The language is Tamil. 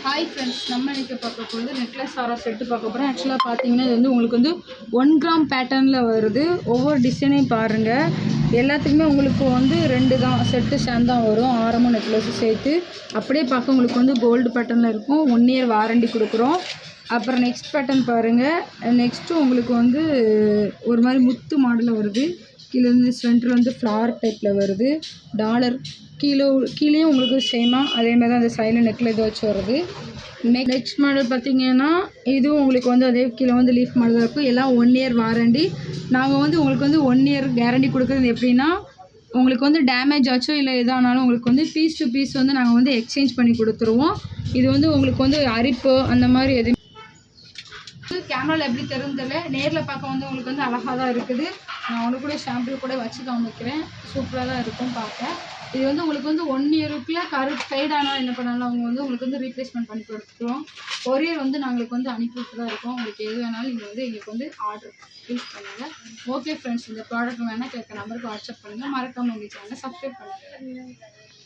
ஹாய் ஃப்ரெண்ட்ஸ், நம்ம இன்றைக்கி பார்க்க போகிறது நெக்லஸ் ஆரா செட்டு பார்க்க போகிறோம். ஆக்சுவலாக பார்த்தீங்கன்னா இது வந்து உங்களுக்கு வந்து 1 கிராம் பேட்டர்னில் வருது. ஒவ்வொரு டிசைனையும் பாருங்கள். எல்லாத்துக்குமே உங்களுக்கு வந்து 2 தான் செட்டு சேர்ந்து தான் வரும், ஆரமும் நெக்லஸும் சேர்த்து. அப்படியே பார்க்க உங்களுக்கு வந்து கோல்டு பேட்டர்னில் இருக்கும். 1 இயர் வாரண்டி கொடுக்குறோம். அப்புறம் நெக்ஸ்ட் பேட்டர்ன் பாருங்கள். நெக்ஸ்ட்டு உங்களுக்கு வந்து ஒரு மாதிரி முத்து மாடலில் வருது. கீழே வந்து சென்டரில் வந்து ஃப்ளவர் டைப்பில் வருது. டாலர் கீழேயும் உங்களுக்கு சேமாக அதே மாதிரி தான் அந்த சைடில் நெக்கில் இதை வச்சு வருது. நெக்ஸ்ட் மாடல் பார்த்தீங்கன்னா இதுவும் உங்களுக்கு வந்து அதே கீழே வந்து லீஃப் மாடல் இருக்கும். எல்லாம் 1 இயர் வாரண்டி. நாங்கள் வந்து உங்களுக்கு வந்து 1 இயர் கேரண்டி கொடுக்குறது எப்படின்னா, உங்களுக்கு வந்து டேமேஜ் ஆச்சோ இல்லை எதானாலும் உங்களுக்கு வந்து பீஸ் டு பீஸ் வந்து நாங்கள் வந்து எக்ஸ்சேஞ்ச் பண்ணி கொடுத்துருவோம். இது வந்து உங்களுக்கு வந்து அரிப்பு அந்த மாதிரி எதுவும் கேமராவில் எப்படி தெரியும் தெரியல, நேரில் பார்க்க வந்து உங்களுக்கு வந்து அழகாக தான் இருக்குது. நான் ஒன்று கூட ஷாம்பு கூட வச்சு காமிக்கிறேன். சூப்பராக தான் இருக்கும் பார்க்க. இது வந்து உங்களுக்கு வந்து 1 இயருக்குள்ளே ஃபேட் ஆனால் என்ன பண்ணாலும் அவங்க வந்து உங்களுக்கு வந்து ரீப்ளேஸ்மெண்ட் பண்ணி கொடுத்துருவோம். கொரியர் வந்து நாங்களுக்கு வந்து அனுப்பிவிட்டு தான் இருக்கோம். உங்களுக்கு எது வேணாலும் நீங்கள் வந்து எங்களுக்கு வந்து ஆர்டர் ப்ளீஸ் பண்ணுங்கள். ஓகே ஃப்ரெண்ட்ஸ், இந்த ப்ராடக்ட் வேணால் கேட்க நம்பருக்கு வாட்ஸ்அப் பண்ணுங்கள். மறக்காமல் எங்கள் சேனலை சப்ஸ்கிரைப் பண்ணுங்கள்.